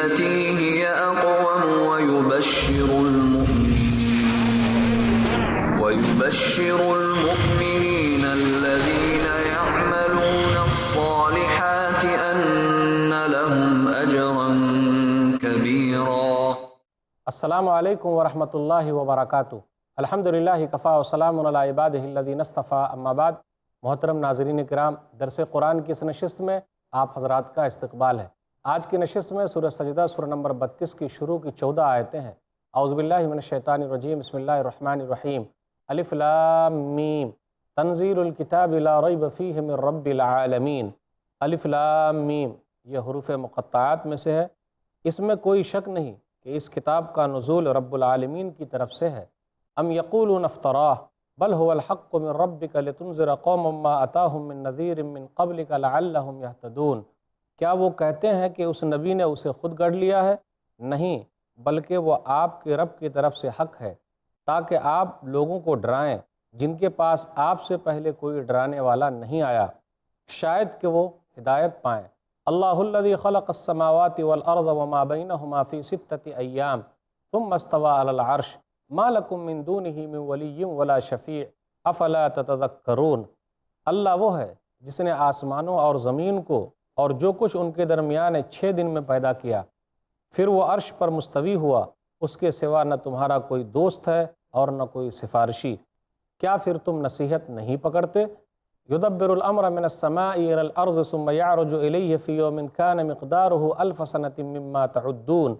بالتي هي أقوم ويبشر المؤمنين الذين يعملون الصالحات أن لهم أجرا كبيرا۔ السلام علیکم ورحمۃ اللہ وبرکاتہ۔ الحمدللہ کفا وسلام علی عبادہ الذین اصطفیٰ، اما بعد۔ محترم ناظرین کرام، درس قرآن کی اس نشست میں آپ حضرات کا استقبال ہے۔ آج کی نشست میں سورہ سجدہ سورہ نمبر 32 کی شروع کی 14 آیتیں ہیں۔ اعوذ باللہ من الشیطان الرجیم، بسم اللہ الرحمن الرحیم۔ الف لام میم، تنزیل الکتاب لا ریب فیہ من رب العالمین۔ الف لام میم یہ حروف مقطعات میں سے ہے، اس میں کوئی شک نہیں کہ اس کتاب کا نزول رب العالمین کی طرف سے ہے۔ ام یقولون افتراہ بل هو الحق من ربک لتنذر قوما ما اتاہم من نذیر من قبلک لعلہم یہتدون۔ کیا وہ کہتے ہیں کہ اس نبی نے اسے خود گڑھ لیا ہے؟ نہیں، بلکہ وہ آپ کے رب کی طرف سے حق ہے تاکہ آپ لوگوں کو ڈرائیں جن کے پاس آپ سے پہلے کوئی ڈرانے والا نہیں آیا، شاید کہ وہ ہدایت پائیں۔ اللہ الذی خلق السماوات والارض وما بینہما فی 6 ایام ثم استوى علی العرش ما لکم من دونہ من ولی ولا شفیع افلا تتذکرون۔ اللہ وہ ہے جس نے آسمانوں اور زمین کو اور جو کچھ ان کے درمیان 6 دن میں پیدا کیا، پھر وہ عرش پر مستوی ہوا، اس کے سوا نہ تمہارا کوئی دوست ہے اور نہ کوئی سفارشی، کیا پھر تم نصیحت نہیں پکڑتے؟ یدبر الامر من السماء الى الارض ثم يعرج الیہ فی یوم کان مقدارہ 1000 سنۃ مما تعدون۔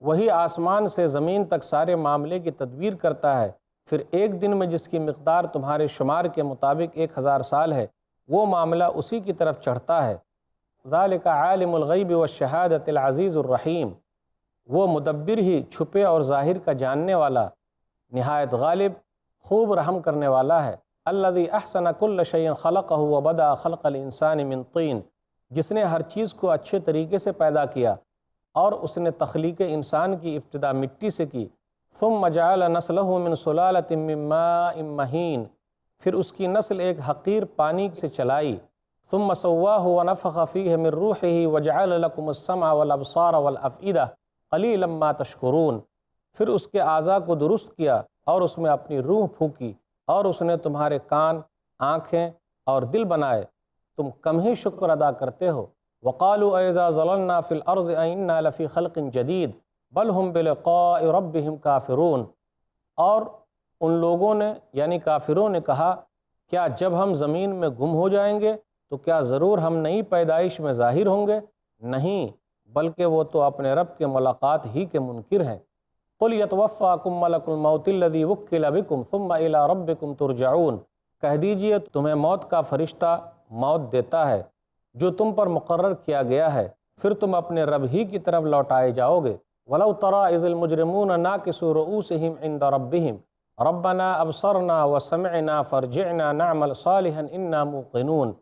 وہی آسمان سے زمین تک سارے معاملے کی تدبیر کرتا ہے، پھر ایک دن میں جس کی مقدار تمہارے شمار کے مطابق 1000 سال ہے، وہ معاملہ اسی کی طرف چڑھتا ہے۔ ذالک عالم الغیب والشہادۃ العزیز الرحیم، وہ مدبر ہی چھپے اور ظاہر کا جاننے والا، نہایت غالب، خوب رحم کرنے والا ہے۔ الذی احسن کل شیء خلقہ وبدأ خلق الانسان من طین، جس نے ہر چیز کو اچھے طریقے سے پیدا کیا اور اس نے تخلیق انسان کی ابتدا مٹی سے کی۔ ثم جعل نسلہ من سلالۃ من ماء مہین، پھر اس کی نسل ایک حقیر پانی سے چلائی۔ ثم سواہ ونفخ فیہ من روحہ وجعل لکم السمع والابصار والافئدہ قلیلا ما تشکرون، پھر اس کے اعضاء کو درست کیا اور اس میں اپنی روح پھونکی اور اس نے تمہارے کان، آنکھیں اور دل بنائے، تم کم ہی شکر ادا کرتے ہو۔ وقالوا اذا ضللنا فی الارض انا لفی خلق جدید بل ہم بلقاء ربہم کافرون، اور ان لوگوں نے یعنی کافروں نے کہا، کیا جب ہم زمین میں گم ہو جائیں گے تو کیا ضرور ہم نئی پیدائش میں ظاہر ہوں گے؟ نہیں، بلکہ وہ تو اپنے رب کے ملاقات ہی کے منکر ہیں۔ قل یتوفاکم ملک الموت الذی وکل بکم ثم الی ربکم ترجعون، کہہ دیجئے تمہیں موت کا فرشتہ موت دیتا ہے جو تم پر مقرر کیا گیا ہے، پھر تم اپنے رب ہی کی طرف لوٹائے جاؤ گے۔ ولو تری اذ المجرمون ناکسوا رؤوسہم عند ربہم ربنا ابصرنا وسمعنا فارجعنا نعمل صالحا انا موقنون،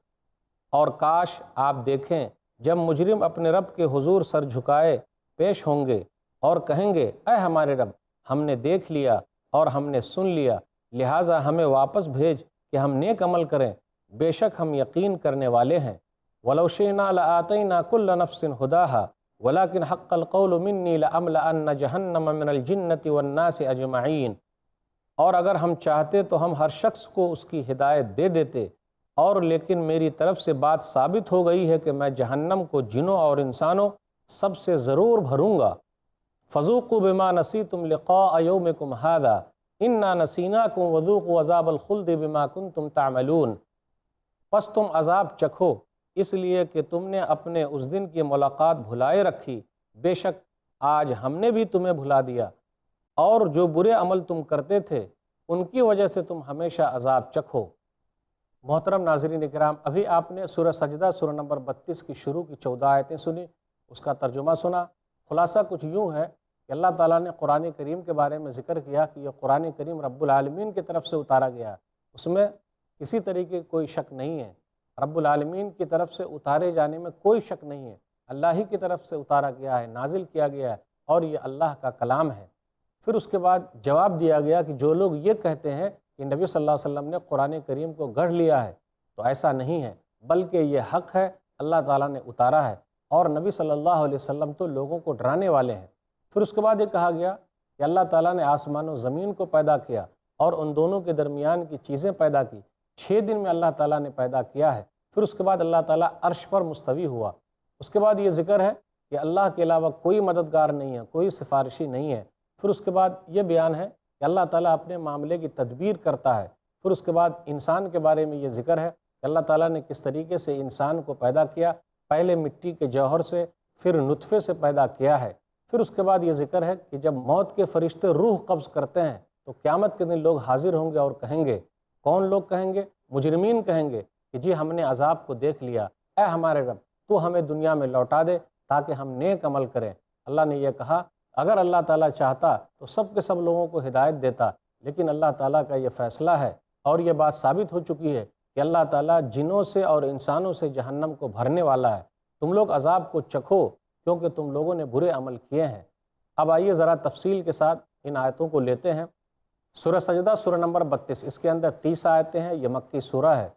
اور کاش آپ دیکھیں جب مجرم اپنے رب کے حضور سر جھکائے پیش ہوں گے اور کہیں گے، اے ہمارے رب، ہم نے دیکھ لیا اور ہم نے سن لیا، لہٰذا ہمیں واپس بھیج کہ ہم نیک عمل کریں، بے شک ہم یقین کرنے والے ہیں۔ وَلَوْ شِئْنَا لَآتَيْنَا كُلَّ نَفْسٍ هُدَاهَا وَلَكِنْ حَقَّ الْقَوْلُ مِنِّي لَأَمْلَأَنَّ جَهَنَّمَ مِنَ الْجِنَّةِ وَالنَّاسِ أَجْمَعِينَ، اور اگر ہم چاہتے تو ہم ہر شخص کو اس کی ہدایت دے دیتے، اور لیکن میری طرف سے بات ثابت ہو گئی ہے کہ میں جہنم کو جنوں اور انسانوں سب سے ضرور بھروں گا۔ فَذُوقُوا بِمَا نَسِيتُمْ لِقَاءَ يَوْمِكُمْ هَذَا إِنَّا نَسِينَاكُمْ وَذُوقُوا عَذَابَ الْخُلْدِ بِمَا كُنْتُمْ تَعْمَلُونَ، پس تم عذاب چکھو اس لیے کہ تم نے اپنے اس دن کی ملاقات بھلائے رکھی، بے شک آج ہم نے بھی تمہیں بھلا دیا، اور جو برے عمل تم کرتے تھے ان کی وجہ سے تم ہمیشہ عذاب چکھو۔ محترم ناظرین اکرام، ابھی آپ نے سورہ سجدہ سورہ نمبر 32 کی شروع کی 14 آیتیں سنی، اس کا ترجمہ سنا۔ خلاصہ کچھ یوں ہے کہ اللہ تعالیٰ نے قرآن کریم کے بارے میں ذکر کیا کہ یہ قرآن کریم رب العالمین کی طرف سے اتارا گیا ہے، اس میں کسی طریقے کوئی شک نہیں ہے، رب العالمین کی طرف سے اتارے جانے میں کوئی شک نہیں ہے، اللہ ہی کی طرف سے اتارا گیا ہے، نازل کیا گیا ہے، اور یہ اللہ کا کلام ہے۔ پھر اس کے بعد جواب دیا گیا کہ جو لوگ یہ کہتے ہیں کہ نبی صلی اللہ علیہ وسلم نے قرآن کریم کو گڑھ لیا ہے، تو ایسا نہیں ہے، بلکہ یہ حق ہے، اللہ تعالیٰ نے اتارا ہے۔ اور نبی صلی اللہ علیہ وسلم تو لوگوں کو ڈرانے والے ہیں۔ پھر اس کے بعد یہ کہا گیا کہ اللہ تعالیٰ نے آسمان و زمین کو پیدا کیا اور ان دونوں کے درمیان کی چیزیں پیدا کی، 6 دن میں اللہ تعالیٰ نے پیدا کیا ہے۔ پھر اس کے بعد اللہ تعالیٰ عرش پر مستوی ہوا۔ اس کے بعد یہ ذکر ہے کہ اللہ کے علاوہ کوئی مددگار نہیں ہے، کوئی سفارشی نہیں ہے۔ پھر اس کے بعد یہ بیان ہے کہ اللہ تعالیٰ اپنے معاملے کی تدبیر کرتا ہے۔ پھر اس کے بعد انسان کے بارے میں یہ ذکر ہے کہ اللہ تعالیٰ نے کس طریقے سے انسان کو پیدا کیا، پہلے مٹی کے جوہر سے، پھر نطفے سے پیدا کیا ہے۔ پھر اس کے بعد یہ ذکر ہے کہ جب موت کے فرشتے روح قبض کرتے ہیں تو قیامت کے دن لوگ حاضر ہوں گے اور کہیں گے، کون لوگ کہیں گے؟ مجرمین کہیں گے کہ جی ہم نے عذاب کو دیکھ لیا، اے ہمارے رب تو ہمیں دنیا میں لوٹا دے تاکہ ہم نیک عمل کریں۔ اللہ نے یہ کہا اگر اللہ تعالیٰ چاہتا تو سب کے سب لوگوں کو ہدایت دیتا، لیکن اللہ تعالیٰ کا یہ فیصلہ ہے اور یہ بات ثابت ہو چکی ہے کہ اللہ تعالیٰ جنوں سے اور انسانوں سے جہنم کو بھرنے والا ہے۔ تم لوگ عذاب کو چکھو کیونکہ تم لوگوں نے برے عمل کیے ہیں۔ اب آئیے ذرا تفصیل کے ساتھ ان آیتوں کو لیتے ہیں۔ سورہ سجدہ سورہ نمبر 32، اس کے اندر 30 آیتیں ہیں، یہ مکی سورہ ہے۔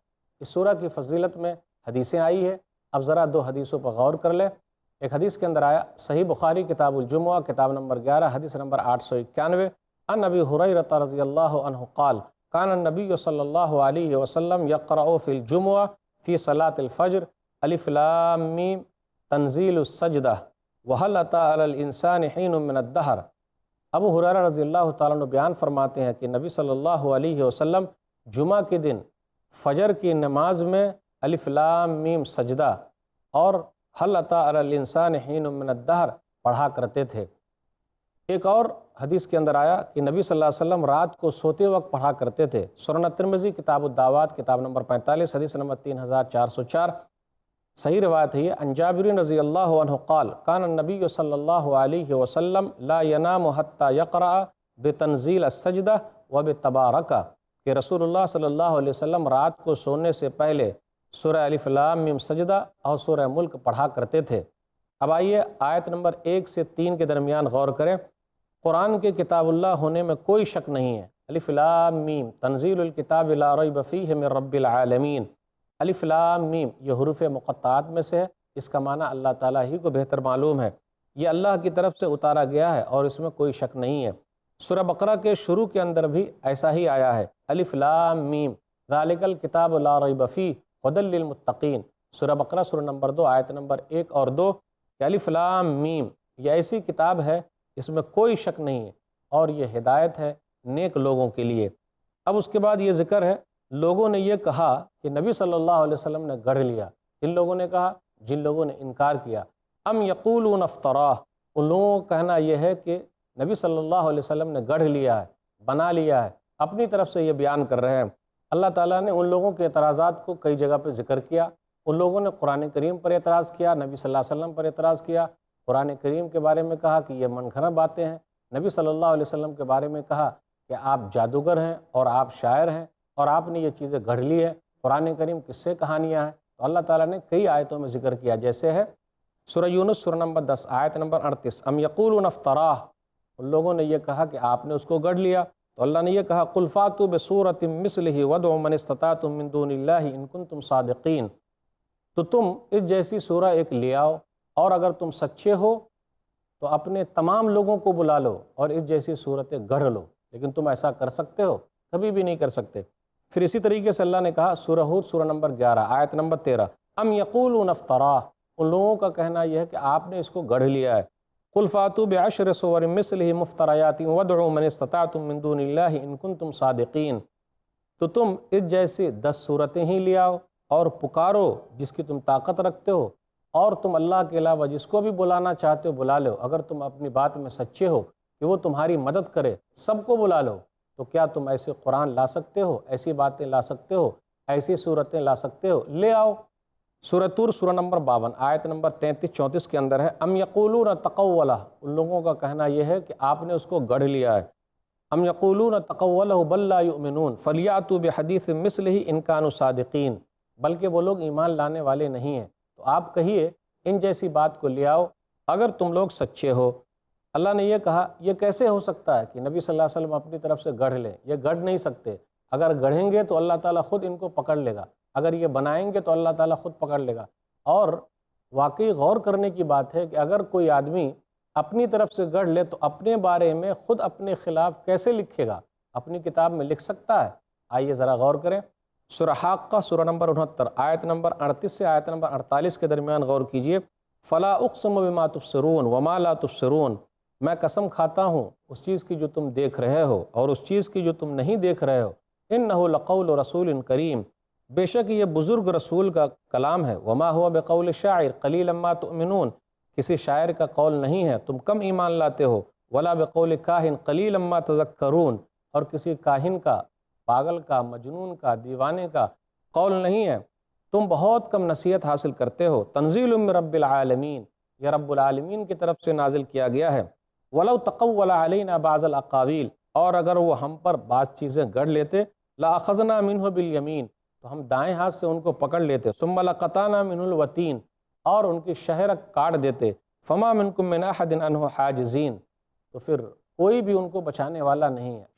اس سورہ کی فضیلت میں حدیثیں آئی ہے۔ اب ذرا 2 حدیثوں پر غور کر لیں۔ ایک حدیث کے اندر آیا، صحیح بخاری کتاب الجمعہ کتاب نمبر 11 حدیث نمبر 891، عن ابی ہریرہ رضی اللہ عنہ قال کان النبی صلی اللہ علیہ وسلم یقرأ فی الجمعہ فی صلاۃ الفجر الف لام میم تنزیل السجدہ وہل اتی علی الانسان حین من الدہر۔ ابو ہریرہ رضی اللہ تعالیٰ عنہ بیان فرماتے ہیں کہ نبی صلی اللہ علیہ وسلم جمعہ کے دن فجر کی نماز میں الف لام میم سجدہ اور حل اتی علی الانسان حین من الدہر پڑھا کرتے تھے۔ ایک اور حدیث کے اندر آیا کہ نبی صلی اللہ علیہ وسلم رات کو سوتے وقت پڑھا کرتے تھے۔ سنن ترمذی کتاب الدعوات کتاب نمبر 45 حدیث نمبر 3404، صحیح روایت ہے یہ، عن جابر رضی اللہ عنہ قال کان النبی صلی اللہ علیہ وسلم لا ینام حتی یقرأ بتنزیل السجدہ وبتبارک، کہ رسول اللہ صلی اللہ علیہ وسلم رات کو سونے سے پہلے سورہ الف لام میم سجدہ اور سورہ ملک پڑھا کرتے تھے۔ اب آئیے آیت نمبر 1 سے 3 کے درمیان غور کریں۔ قرآن کے کتاب اللہ ہونے میں کوئی شک نہیں ہے۔ الف لام میم تنزیل الکتاب لا ریب فیہ من رب العالمین۔ الف لام میم یہ حروف مقطعات میں سے ہے، اس کا معنی اللہ تعالیٰ ہی کو بہتر معلوم ہے۔ یہ اللہ کی طرف سے اتارا گیا ہے اور اس میں کوئی شک نہیں ہے۔ سورہ بقرہ کے شروع کے اندر بھی ایسا ہی آیا ہے، الف لام میم ذالک الکتاب لا ریب فیہ ھدی للمتقین۔ سورہ بقرہ سورہ نمبر 2 آیت نمبر 1 اور 2 کہ الف لام میم یہ ایسی کتاب ہے اس میں کوئی شک نہیں ہے اور یہ ہدایت ہے نیک لوگوں کے لیے۔ اب اس کے بعد یہ ذکر ہے لوگوں نے یہ کہا کہ نبی صلی اللہ علیہ وسلم نے گڑھ لیا۔ ان لوگوں نے کہا جن لوگوں نے انکار کیا، ام یقولون افطراہ، ان لوگوں کا کہنا یہ ہے کہ نبی صلی اللہ علیہ وسلم نے گڑھ لیا ہے، بنا لیا ہے، اپنی طرف سے یہ بیان کر رہے ہیں۔ اللہ تعالیٰ نے ان لوگوں کے اعتراضات کو کئی جگہ پہ ذکر کیا۔ ان لوگوں نے قرآن کریم پر اعتراض کیا، نبی صلی اللہ علیہ وسلم پر اعتراض کیا، قرآن کریم کے بارے میں کہا کہ یہ من گھڑت باتیں ہیں، نبی صلی اللہ علیہ وسلم کے بارے میں کہا کہ آپ جادوگر ہیں اور آپ شاعر ہیں اور آپ نے یہ چیزیں گھڑ لی ہے، قرآن کریم قصے کہانیاں ہیں۔ تو اللہ تعالیٰ نے کئی آیتوں میں ذکر کیا، جیسے ہے سورہ یونس سورہ نمبر 10 آیت نمبر 38، ام یقولون افطراہ، ان لوگوں نے یہ کہا کہ آپ نے اس کو گڑھ لیا۔ تو اللہ نے یہ کہا قل فاتوا بسورۃ مثلہ وادعوا من استطعتم من دون اللہ ان کنتم صادقین، تو تم اس جیسی سورہ ایک لے آؤ اور اگر تم سچے ہو تو اپنے تمام لوگوں کو بلا لو اور اس جیسی صورتیں گڑھ لو، لیکن تم ایسا کر سکتے ہو؟ کبھی بھی نہیں کر سکتے۔ پھر اسی طریقے سے اللہ نے کہا سورہ ہود سورہ نمبر 11 آیت نمبر 13، ام یقولون افطراہ، ان لوگوں کا کہنا یہ ہے کہ آپ نے اس کو گڑھ لیا ہے۔ قل فاتوا بعشر صور مثلہ مفتریات وادعوا من استطعتم من دون اللہ ان کنتم صادقین، تو تم اس جیسے 10 صورتیں ہی لے آؤ اور پکارو جس کی تم طاقت رکھتے ہو، اور تم اللہ کے علاوہ جس کو بھی بلانا چاہتے ہو بلا لو، اگر تم اپنی بات میں سچے ہو کہ وہ تمہاری مدد کرے، سب کو بلا لو۔ تو کیا تم ایسے قرآن لا سکتے ہو، ایسی باتیں لا سکتے ہو، ایسی صورتیں لا سکتے ہو؟ لے آؤ۔ سورہ طور سورہ نمبر 52 آیت نمبر 33-34 کے اندر ہے، ام یقولون تقولہ، ان لوگوں کا کہنا یہ ہے کہ آپ نے اس کو گڑھ لیا ہے۔ ام یقولون تقولہ بل لا یؤمنون فلیأتوا بحدیث مثلہ ان کانوا صادقین، بلکہ وہ لوگ ایمان لانے والے نہیں ہیں، تو آپ کہیے ان جیسی بات کو لے آؤ اگر تم لوگ سچے ہو۔ اللہ نے یہ کہا یہ کیسے ہو سکتا ہے کہ نبی صلی اللہ علیہ وسلم اپنی طرف سے گڑھ لیں؟ یہ گڑھ نہیں سکتے، اگر گڑھیں گے تو اللہ تعالیٰ خود ان کو پکڑ لے گا، اگر یہ بنائیں گے تو اللہ تعالیٰ خود پکڑ لے گا۔ اور واقعی غور کرنے کی بات ہے کہ اگر کوئی آدمی اپنی طرف سے گڑھ لے تو اپنے بارے میں خود اپنے خلاف کیسے لکھے گا؟ اپنی کتاب میں لکھ سکتا ہے؟ آئیے ذرا غور کریں۔ سورہ حاقہ سورہ نمبر 69 آیت نمبر 38 سے آیت نمبر 48 کے درمیان غور کیجئے۔ فَلَا أُقْسِمُ بِمَا تُبْصِرُونَ وَمَا لَا تُبْصِرُونَ، میں قسم کھاتا ہوں اس چیز کی جو تم دیکھ رہے ہو اور اس چیز کی جو تم نہیں دیکھ رہے ہو۔ إِنَّهُ لَقَوْلُ رَسُولٍ کریم، بے شک یہ بزرگ رسول کا کلام ہے۔ وَمَا هُوَ بِقَوْلِ شَاعِرٍ قَلِيلًا مَا تُؤْمِنُونَ، کسی شاعر کا قول نہیں ہے، تم کم ایمان لاتے ہو۔ وَلَا بِقَوْلِ كَاهِنٍ قَلِيلًا مَا تَذَكَّرُونَ، اور کسی کاہن کا، پاگل کا، مجنون کا، دیوانے کا قول نہیں ہے، تم بہت کم نصیحت حاصل کرتے ہو۔ تنزیل من رب العالمین، یہ رب العالمین کی طرف سے نازل کیا گیا ہے۔ وَلَوْ تَقَوَّلَ عَلَيْنَا بَعْضَ الْأَقَاوِيلِ، اور اگر وہ ہم پر بعض چیزیں گڑھ لیتے، لَأَخَذْنَا مِنْهُ بِالْيَمِينِ، تو ہم دائیں ہاتھ سے ان کو پکڑ لیتے۔ ثُمَّ لَقَطَعْنَا مِنْهُ الْوَتِينَ، اور ان کی شہرک کاٹ دیتے۔ فَمَا مِنْكُم مِّنْ أَحَدٍ عَنْهُ حَاجِزِينَ، تو پھر کوئی بھی ان کو بچانے والا نہیں ہے۔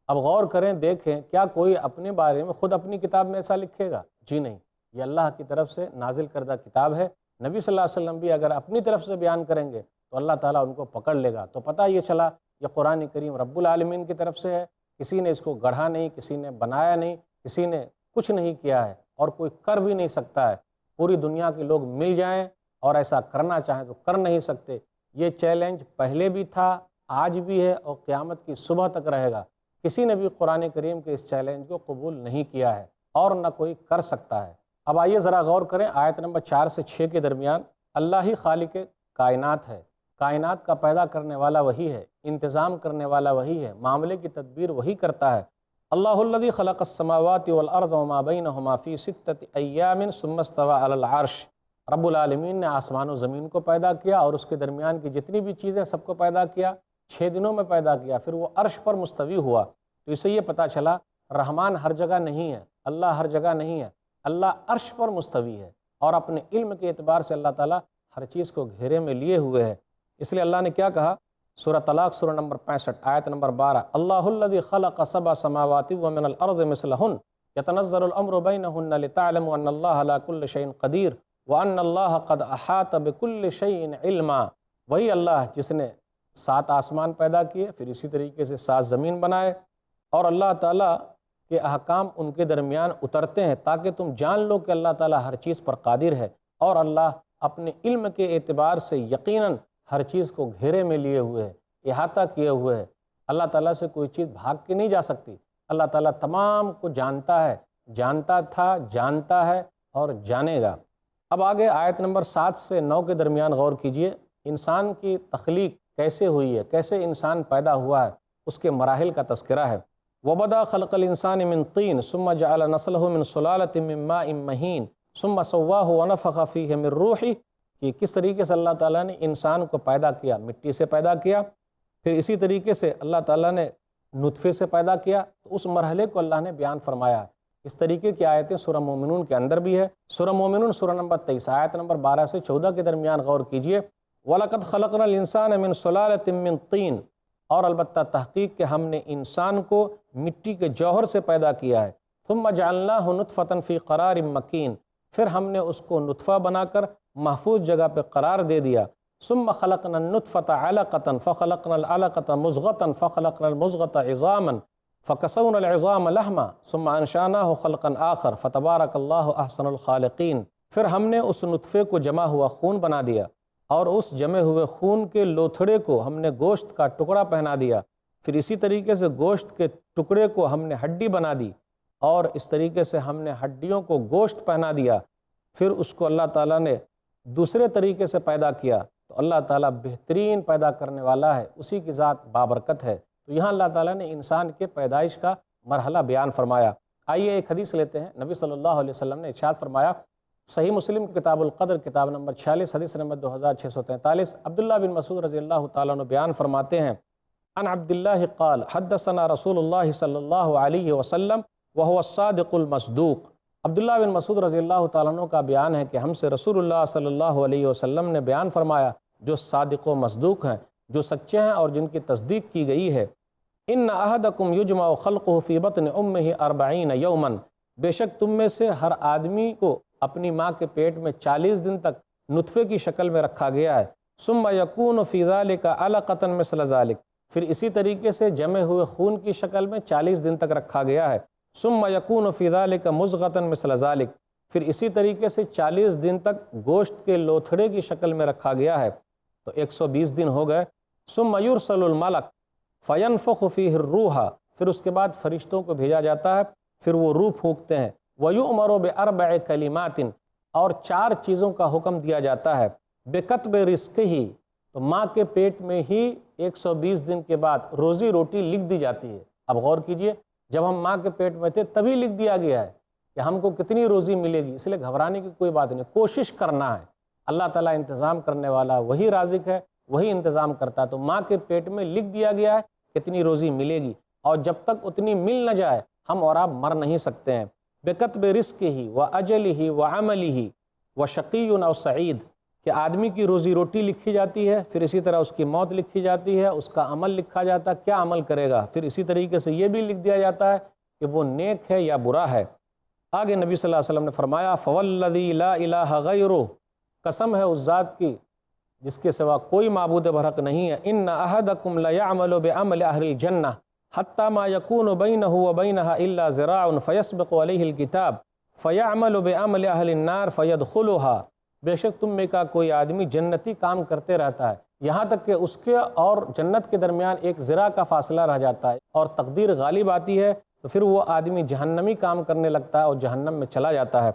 اب غور کریں، دیکھیں، کیا کوئی اپنے بارے میں خود اپنی کتاب میں ایسا لکھے گا؟ جی نہیں، یہ اللہ کی طرف سے نازل کردہ کتاب ہے۔ نبی صلی اللہ علیہ وسلم بھی اگر اپنی طرف سے بیان کریں گے تو اللہ تعالیٰ ان کو پکڑ لے گا۔ تو پتہ یہ چلا یہ قرآن کریم رب العالمین کی طرف سے ہے، کسی نے اس کو گڑھا نہیں، کسی نے بنایا نہیں، کسی نے کچھ نہیں کیا ہے، اور کوئی کر بھی نہیں سکتا ہے۔ پوری دنیا کے لوگ مل جائیں اور ایسا کرنا چاہیں تو کر نہیں سکتے۔ یہ چیلنج پہلے بھی تھا، آج بھی ہے، اور قیامت کی صبح تک رہے گا۔ کسی نے بھی قرآن کریم کے اس چیلنج کو قبول نہیں کیا ہے، اور نہ کوئی کر سکتا ہے۔ اب آئیے ذرا غور کریں، آیت نمبر 4 سے 6 کے درمیان، اللہ ہی خالق کائنات ہے، کائنات کا پیدا کرنے والا وہی ہے، انتظام کرنے والا وہی ہے، معاملے کی تدبیر وہی کرتا ہے۔ اللہ الذی خلق السماوات والارض وما بینہما فی 6 ایام ثم استوى علی العرش، رب العالمین نے آسمان و زمین کو پیدا کیا اور اس کے درمیان کی جتنی بھی چیزیں سب کو پیدا کیا، 6 دنوں میں پیدا کیا، پھر وہ عرش پر مستوی ہوا۔ تو اس سے یہ پتہ چلا رحمان ہر جگہ نہیں ہے، اللہ ہر جگہ نہیں ہے، اللہ عرش پر مستوی ہے، اور اپنے علم کے اعتبار سے اللہ تعالیٰ ہر چیز کو گھیرے میں لیے ہوئے ہے۔ اس لیے اللہ نے کیا کہا؟ سورہ طلاق سورہ نمبر 65 آیت نمبر 12، اللہ الذی خلق 7 سماوات ومن الارض مثلہن یتنزل الامر بینہن لتعلموا ان اللہ علی کل شیء قدیر وان اللہ قد احاط بکل شیء علما۔ وہی اللہ جس نے 7 آسمان پیدا کیے، پھر اسی طریقے سے 7 زمین بنائے، اور اللہ تعالیٰ کے احکام ان کے درمیان اترتے ہیں تاکہ تم جان لو کہ اللہ تعالیٰ ہر چیز پر قادر ہے، اور اللہ اپنے علم کے اعتبار سے یقیناً ہر چیز کو گھیرے میں لیے ہوئے ہے، احاطہ کیے ہوئے ہے۔ اللہ تعالیٰ سے کوئی چیز بھاگ کے نہیں جا سکتی۔ اللہ تعالیٰ تمام کو جانتا ہے، جانتا تھا، جانتا ہے اور جانے گا۔ اب آگے آیت نمبر 7 سے 9 کے درمیان غور کیجئے، انسان کی تخلیق کیسے ہوئی ہے، کیسے انسان پیدا ہوا ہے، اس کے مراحل کا تذکرہ ہے۔ وَبَدَأَ خَلْقَ الْإِنسَانِ مِنْ طِينٍ ثُمَّ جَعَلَ نَسْلَهُ مِنْ سُلَالَةٍ مِّن مَّاءٍ مَّهِينٍ ثُمَّ سَوَّاهُ وَنَفَخَ فِيهِ مِن رُّوحِهِ، کہ کس طریقے سے اللہ تعالیٰ نے انسان کو پیدا کیا، مٹی سے پیدا کیا، پھر اسی طریقے سے اللہ تعالیٰ نے نطفے سے پیدا کیا، تو اس مرحلے کو اللہ نے بیان فرمایا۔ اس طریقے کی آیتیں سورہ مومنون کے اندر بھی ہے۔ سورہ مومنون سورہ نمبر 23 آیت نمبر 12 سے 14 کے درمیان غور کیجئے، وَلَقَدْ خَلَقْنَا الْإِنسَانَ مِنْ سُلَالَةٍ مِّن طِينٍ، اور البتہ تحقیق کہ ہم نے انسان کو مٹی کے جوہر سے پیدا کیا ہے۔ ثُمَّ جَعَلْنَاهُ نُطْفَةً فِي قَرَارٍ مَّكِينٍ، پھر ہم نے اس کو نطفہ بنا کر محفوظ جگہ پہ قرار دے دیا۔ ثُمَّ خَلَقْنَا النُّطْفَةَ عَلَقَةً فَخَلَقْنَا الْعَلَقَةَ مُضْغَةً فَخَلَقْنَا الْمُضْغَةَ عِظَامًا فَكَسَوْنَا الْعِظَامَ لَحْمًا ثُمَّ أَنشَأْنَاهُ خَلْقًا آخَرَ فَتَبَارَكَ اللَّهُ أَحْسَنُ الْخَالِقِينَ، پھر ہم نے اس نطفے کو جمع ہوا خون بنا دیا، اور اس جمے ہوئے خون کے لوتھڑے کو ہم نے گوشت کا ٹکڑا پہنا دیا، پھر اسی طریقے سے گوشت کے ٹکڑے کو ہم نے ہڈی بنا دی، اور اس طریقے سے ہم نے ہڈیوں کو گوشت پہنا دیا، پھر اس کو اللہ تعالیٰ نے دوسرے طریقے سے پیدا کیا۔ تو اللہ تعالیٰ بہترین پیدا کرنے والا ہے، اسی کی ذات بابرکت ہے۔ تو یہاں اللہ تعالیٰ نے انسان کے پیدائش کا مرحلہ بیان فرمایا۔ آئیے ایک حدیث لیتے ہیں۔ نبی صلی اللہ علیہ وسلم نے ارشاد فرمایا، صحیح مسلم کتاب القدر کتاب نمبر 46 حدیث نمبر 2643، عبداللہ بن مسعود رضی اللہ تعالیٰ عنہ بیان فرماتے ہیں، عن عبداللہ قال حدثنا رسول اللہ صلی اللہ علیہ وسلم وهو الصادق المصدوق۔ عبداللہ بن مسعود رضی اللہ تعالیٰ عنہ کا بیان ہے کہ ہم سے رسول اللہ صلی اللہ علیہ وسلم نے بیان فرمایا، جو صادق و مصدوق ہیں، جو سچے ہیں اور جن کی تصدیق کی گئی ہے، ان احدکم یجمع خلقہ فی بطن امہ 40 یوما، بے شک تم میں سے ہر آدمی کو اپنی ماں کے پیٹ میں 40 دن تک نطفے کی شکل میں رکھا گیا ہے، ثم یکون فی ذلک علقۃ مثل ذلک، پھر اسی طریقے سے جمے ہوئے خون کی شکل میں 40 دن تک رکھا گیا ہے، ثم یکون فی ذلک مضغۃ مثل ذلک، پھر اسی طریقے سے 40 دن تک گوشت کے لوتھڑے کی شکل میں رکھا گیا ہے، تو 120 دن ہو گئے، ثم یرسل الملک فینفخ فیہ الروح، پھر اس کے بعد فرشتوں کو بھیجا جاتا ہے، پھر وہ روح پھونکتے ہیں، وَيُؤْمَرُ بِأَرْبَعِ كَلِمَاتٍ، اور 4 چیزوں کا حکم دیا جاتا ہے، بِكَتْبِ رِزْقِهِ، تو ماں کے پیٹ میں ہی 120 دن کے بعد روزی روٹی لکھ دی جاتی ہے۔ اب غور کیجئے، جب ہم ماں کے پیٹ میں تھے تبھی لکھ دیا گیا ہے کہ ہم کو کتنی روزی ملے گی، اس لیے گھبرانے کی کوئی بات نہیں، کوشش کرنا ہے۔ اللہ تعالیٰ انتظام کرنے والا وہی رازق ہے، وہی انتظام کرتا ہے، تو ماں کے پیٹ میں لکھ دیا گیا ہے کتنی روزی ملے گی، اور جب تک اتنی مل نہ جائے ہم اور آپ مر نہیں سکتے ہیں۔ بِكَتْبِ رِزْقِهِ وَأَجَلِهِ وَعَمَلِهِ وَشَقِيٌّ أَوْ سَعِيدٌ، کہ آدمی کی روزی روٹی لکھی جاتی ہے، پھر اسی طرح اس کی موت لکھی جاتی ہے، اس کا عمل لکھا جاتا ہے، کیا عمل کرے گا، پھر اسی طریقے سے یہ بھی لکھ دیا جاتا ہے کہ وہ نیک ہے یا برا ہے۔ آگے نبی صلی اللہ علیہ وسلم نے فرمایا فَوَالَّذِي لَا إِلَٰهَ غَيْرُهُ، قسم ہے اس ذات کی جس کے سوا کوئی معبود برحق نہیں ہے، إِنَّ أَحَدَكُمْ لَيَعْمَلُ بِعَمَلِ أَهْلِ الْجَنَّةِ حَتَّى مَا يَكُونُ بَيْنَهُ وَبَيْنَهَا إِلَّا ذِرَاعٌ فَيَسْبِقُ عَلَيْهِ الْكِتَابُ فَيَعْمَلُ بِعَمَلِ أَهْلِ النَّارِ فَيَدْخُلُهَا، بے شک تم میں کا کوئی آدمی جنتی کام کرتے رہتا ہے یہاں تک کہ اس کے اور جنت کے درمیان ایک ذراع کا فاصلہ رہ جاتا ہے، اور تقدیر غالب آتی ہے تو پھر وہ آدمی جہنمی کام کرنے لگتا ہے اور جہنم میں چلا جاتا ہے۔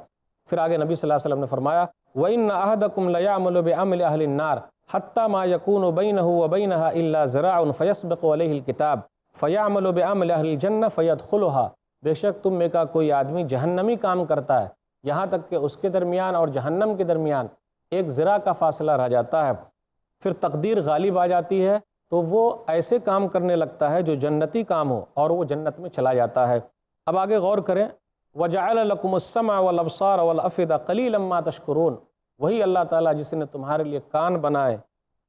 پھر آگے نبی صلی اللہ علیہ وسلم نے فرمایا وَإِنَّ أَحَدَكُمْ لَيَعْمَلُ بِعَمَلِ أَهْلِ النَّارِ حَتَّى مَا يَكُونُ بَيْنَهُ وَبَيْنَهَا إِلَّا ذِرَاعٌ فَيَسْبِقُ عَلَيْهِ الْكِتَابُ فَيَعْمَلُ بِعَمَلِ أَهْلِ الْجَنَّةِ فَيَدْخُلُهَا، بے شک تم میں کا کوئی آدمی جہنمی کام کرتا ہے یہاں تک کہ اس کے درمیان اور جہنم کے درمیان ایک ذراع کا فاصلہ رہ جاتا ہے، پھر تقدیر غالب آ جاتی ہے تو وہ ایسے کام کرنے لگتا ہے جو جنتی کام ہو اور وہ جنت میں چلا جاتا ہے۔ اب آگے غور کریں وَجَعَلَ لَكُمُ السَّمْعَ وَالْأَبْصَارَ وَالْأَفْئِدَةَ قَلِيلًا مَا تَشْكُرُونَ، وہی اللہ تعالیٰ جس نے تمہارے لیے کان بنائے،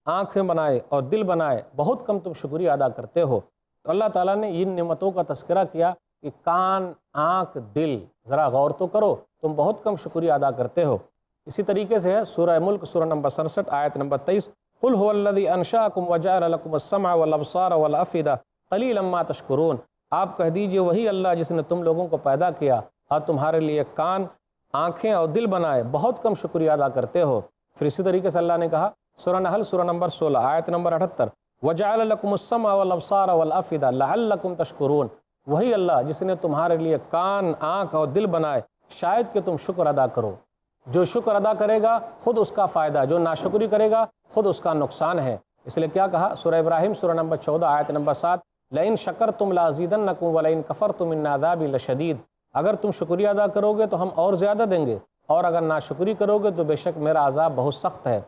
آنکھیں بنائے اور دل بنائے، بہت کم تم شکریہ ادا کرتے ہو۔ تو اللہ تعالیٰ نے ان نعمتوں کا تذکرہ کیا کہ کان، آنکھ، دل، ذرا غور تو کرو، تم بہت کم شکریہ ادا کرتے ہو۔ اسی طریقے سے ہے سورہ ملک سورہ نمبر 67 آیت نمبر 23 قُلْ هُوَ الَّذِي أَنشَأَكُمْ وَجَعَلَ لَكُمُ السَّمْعَ وَالْأَبْصَارَ وَالْأَفْئِدَةَ قَلِيلًا مَا تَشْكُرُونَ، آپ کہہ دیجئے وہی اللہ جس نے تم لوگوں کو پیدا کیا اور تمہارے لیے کان، آنکھیں اور دل بنائے، بہت کم شکریہ ادا کرتے ہو۔ پھر اسی طریقے سے اللہ نے کہا سورہ نحل سورہ نمبر 16 آیت نمبر 78 وَجَعَلَ لَكُمُ السَّمْعَ وَالْأَبْصَارَ وَالْأَفْئِدَةَ لَعَلَّكُمْ تشکرون، وہی اللہ جس نے تمہارے لیے کان، آنکھ اور دل بنائے شاید کہ تم شکر ادا کرو۔ جو شکر ادا کرے گا خود اس کا فائدہ، جو ناشکری کرے گا خود اس کا نقصان ہے۔ اس لیے کیا کہا سورہ ابراہیم سورہ نمبر 14 آیت نمبر 7 لَإِن شَكَرْتُمْ لَأَزِيدَنَّكُمْ وَلَإِن كَفَرْتُمْ إِنَّ عَذَابِي لَشَدِيدٌ، اگر تم شکریہ ادا کرو گے تو ہم اور زیادہ دیں گے، اور اگر ناشکری کرو گے تو بے شک میرا عذاب بہت سخت ہے۔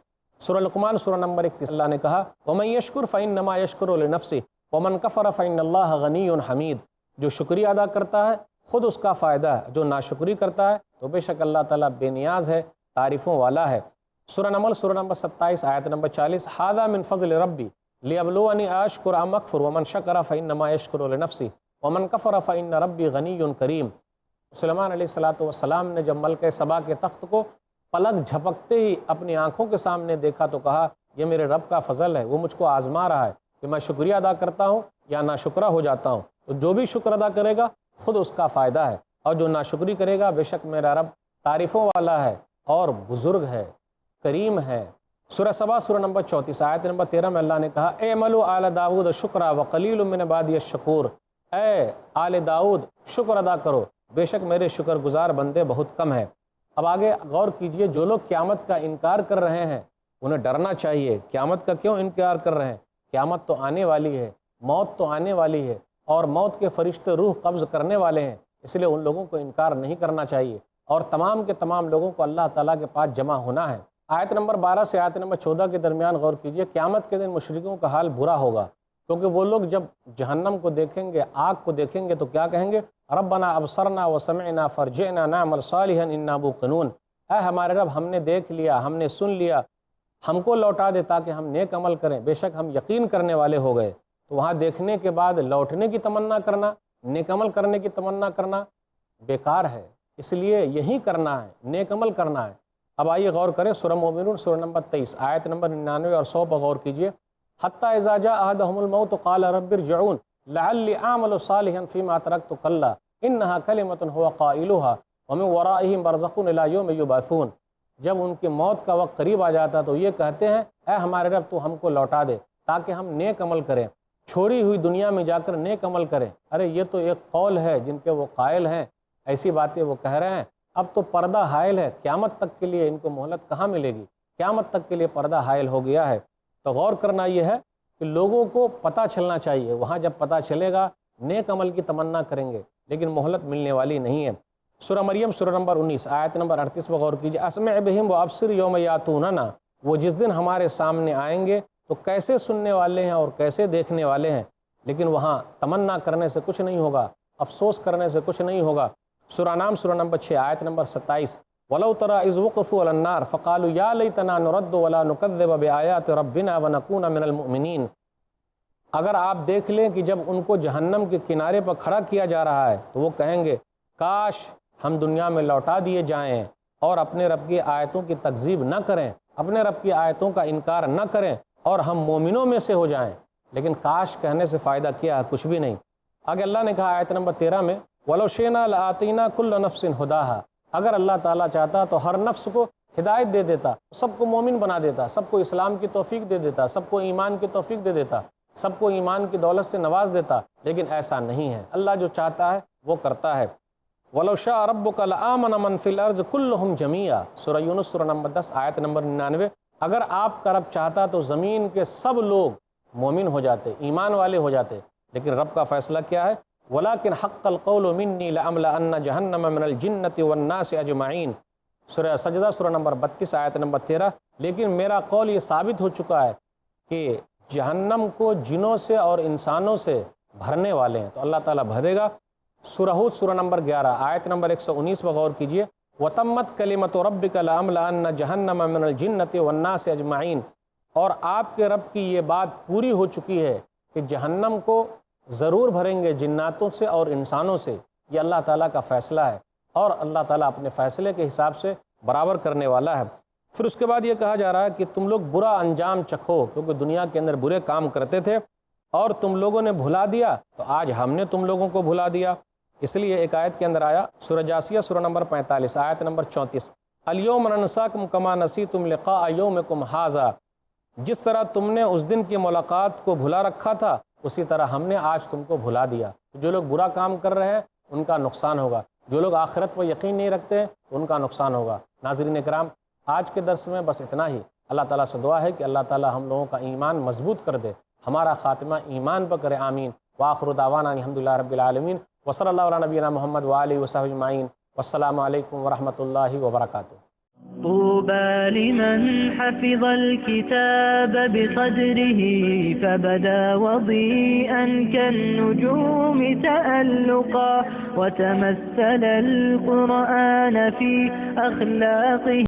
سورہ لقمان سورہ نمبر 31 اللہ نے کہا وَمَن يَشْكُرْ فَإِنَّمَا يَشْكُرُ لِنَفْسِهِ وَمَن كَفَرَ فَإِنَّ اللَّهَ غَنِيٌّ حَمِيدٌ، جو شکریہ ادا کرتا ہے خود اس کا فائدہ ہے، جو ناشکری کرتا ہے تو بے شک اللہ تعالیٰ بے نیاز ہے، تعریفوں والا ہے۔ سورہ نمل سورہ نمبر 27 آیت نمبر 40 ھذا من فضل ربی لیبلونی اشکر ام اکفر ومن شکر فانما یشکر لنفسہ ومن کفر فان ربی غنی کریم۔ سلیمان علیہ السلام نے جب ملکہ سبا کے تخت کو پلک جھپکتے ہی اپنی آنکھوں کے سامنے دیکھا تو کہا یہ میرے رب کا فضل ہے، وہ مجھ کو آزما رہا ہے کہ میں شکریہ ادا کرتا ہوں یا ناشکرہ ہو جاتا ہوں۔ تو جو بھی شکر ادا کرے گا خود اس کا فائدہ ہے، اور جو ناشکری کرے گا بے شک میرا رب تعریفوں والا ہے اور بزرگ ہے، کریم ہے۔ سورہ سبا سورہ نمبر 34 آیت نمبر 13 میں اللہ نے کہا اعملوا آل داود شکرا وقلیل من عبادی الشکور، اے آل داؤد شکر ادا کرو، بے شک میرے شکر گزار بندے بہت کم ہیں۔ اب آگے غور کیجئے، جو لوگ قیامت کا انکار کر رہے ہیں انہیں ڈرنا چاہیے۔ قیامت کا کیوں انکار کر رہے ہیں؟ قیامت تو آنے والی ہے، موت تو آنے والی ہے، اور موت کے فرشتے روح قبض کرنے والے ہیں، اس لیے ان لوگوں کو انکار نہیں کرنا چاہیے، اور تمام کے تمام لوگوں کو اللہ تعالیٰ کے پاس جمع ہونا ہے۔ آیت نمبر 12 سے آیت نمبر 14 کے درمیان غور کیجئے، قیامت کے دن مشرکوں کا حال برا ہوگا، کیونکہ وہ لوگ جب جہنم کو دیکھیں گے، آگ کو دیکھیں گے تو کیا کہیں گے؟ ربنا ابصرنا وسمعنا فرجعنا نعمل صالحا انا موقنون، اے ہمارے رب ہم نے دیکھ لیا، ہم نے سن لیا، ہم کو لوٹا دے تاکہ ہم نیک عمل کریں، بے شک ہم یقین کرنے والے ہو گئے۔ تو وہاں دیکھنے کے بعد لوٹنے کی تمنا کرنا، نیک عمل کرنے کی تمنا کرنا بیکار ہے، اس لیے یہی کرنا ہے، نیک عمل کرنا ہے۔ اب آئیے غور کریں سورہ مومنون سورہ نمبر 23 آیت نمبر 99 اور 100 پر غور کیجئے۔ حتی اذا جاء احدهم الموت قال رب ارجعون لعلی اعمل صالحا فیما ترکت کلا انہا کلمۃ هو قائلها ومن ورائہم برزخ الی یوم یبعثون۔ جب ان کی موت کا وقت قریب آ جاتا تو یہ کہتے ہیں اے ہمارے رب تو ہم کو لوٹا دے تاکہ ہم نیک عمل کریں، چھوڑی ہوئی دنیا میں جا کر نیک عمل کریں۔ ارے یہ تو ایک قول ہے جن کے وہ قائل ہیں، ایسی باتیں وہ کہہ رہے ہیں، اب تو پردہ حائل ہے، قیامت تک کے لیے ان کو مہلت کہاں ملے گی، قیامت تک کے لیے پردہ حائل ہو گیا ہے۔ تو غور کرنا یہ ہے کہ لوگوں کو پتہ چلنا چاہیے، وہاں جب پتہ چلے گا نیک عمل کی تمنا کریں گے، لیکن مہلت ملنے والی نہیں ہے۔ سورہ مریم سورہ نمبر 19 آیت نمبر 38 پر غور کیجیے۔ اسمع بہم وابصر یوم یاتوننا، وہ جس دن ہمارے سامنے آئیں گے تو کیسے سننے والے ہیں اور کیسے دیکھنے والے ہیں، لیکن وہاں تمنا کرنے سے کچھ نہیں ہوگا، افسوس کرنے سے کچھ نہیں ہوگا۔ سورہ نام سورہ نمبر 6 آیت نمبر 27 وَلَوْ تَرَىٰ إِذْ وُقِفُوا عَلَى النَّارِ فَقَالُوا يَا لَيْتَنَا نُرَدُّ وَلَا نُكَذِّبَ بِآيَاتِ رَبِّنَا وَنَكُونَ مِنَ الْمُؤْمِنِينَ۔ اگر آپ دیکھ لیں کہ جب ان کو جہنم کے کنارے پر کھڑا کیا جا رہا ہے تو وہ کہیں گے کاش ہم دنیا میں لوٹا دیے جائیں اور اپنے رب کی آیتوں کی تکذیب نہ کریں، اپنے رب کی آیتوں کا انکار نہ کریں اور ہم مومنوں میں سے ہو جائیں، لیکن کاش کہنے سے فائدہ کیا ہے، کچھ بھی نہیں۔ آگے اللہ نے کہا آیت نمبر 13 میں وَلَوْ شِئْنَا لَآتَيْنَا كُلَّ نَفْسٍ هُدَاهَا، اگر اللہ تعالیٰ چاہتا تو ہر نفس کو ہدایت دے دیتا، سب کو مومن بنا دیتا، سب کو اسلام کی توفیق دے دیتا، سب کو ایمان کی توفیق دے دیتا، سب کو ایمان کی دولت سے نواز دیتا، لیکن ایسا نہیں ہے۔ اللہ جو چاہتا ہے وہ کرتا ہے۔ وَلَوْ شَاءَ رَبُّكَ لَآمَنَ مَنْ فِي الْأَرْضِ كُلُّهُمْ جَمِيعًا، سورہ یونس سورہ نمبر 10 آیت نمبر 99۔ اگر آپ کا رب چاہتا تو زمین کے سب لوگ مومن ہو جاتے، ایمان والے ہو جاتے، لیکن رب کا فیصلہ کیا ہے؟ وَلَكِنْ حَقَّ الْقَوْلُ مِنِّي لَأَمْلَأَنَّ جَهَنَّمَ مِنَ الْجِنَّةِ وَالنَّاسِ أَجْمَعِينَ، سورہ سجدہ سورہ نمبر 32 آیت نمبر 13۔ لیکن میرا قول یہ ثابت ہو چکا ہے کہ جہنم کو جنوں سے اور انسانوں سے بھرنے والے ہیں، تو اللہ تعالیٰ بھرے گا۔ سورہ ہود سورہ نمبر 11 آیت نمبر 119 پر غور کیجئے۔ وَتَمَّتْ كَلِمَةُ رَبِّكَ لَأَمْلَأَنَّ جَهَنَّمَ مِنَ الْجِنَّةِ وَالنَّاسِ أَجْمَعِينَ، اور آپ کے رب کی یہ بات پوری ہو چکی ہے کہ جہنم کو ضرور بھریں گے جناتوں سے اور انسانوں سے۔ یہ اللہ تعالیٰ کا فیصلہ ہے اور اللہ تعالیٰ اپنے فیصلے کے حساب سے برابر کرنے والا ہے۔ پھر اس کے بعد یہ کہا جا رہا ہے کہ تم لوگ برا انجام چکھو، کیونکہ دنیا کے اندر برے کام کرتے تھے اور تم لوگوں نے بھلا دیا، تو آج ہم نے تم لوگوں کو بھلا دیا۔ اس لیے ایک آیت کے اندر آیا سورہ جاسیہ سورہ نمبر 45 آیت نمبر 34 اليوم ننساکم کما نسیتم لقاء یومکم ھذا، جس طرح تم نے اس دن کی ملاقات کو بھلا رکھا تھا اسی طرح ہم نے آج تم کو بھلا دیا۔ جو لوگ برا کام کر رہے ہیں ان کا نقصان ہوگا، جو لوگ آخرت پر یقین نہیں رکھتے ہیں ان کا نقصان ہوگا۔ ناظرین کرام، آج کے درس میں بس اتنا ہی۔ اللہ تعالیٰ سے دعا ہے کہ اللہ تعالیٰ ہم لوگوں کا ایمان مضبوط کر دے، ہمارا خاتمہ ایمان پر کرے، آمین۔ وآخر دعوانا الحمدللہ رب العالمین، وصلی اللہ علی نبینا محمد وآلہ وصحبہ اجمعین، والسلام علیکم ورحمۃ اللہ وبرکاتہ۔ طوبى لمن حفظ الكتاب بصدره فبدا وضيئا كالنجوم تألقا وتمثل القرآن في أخلاقه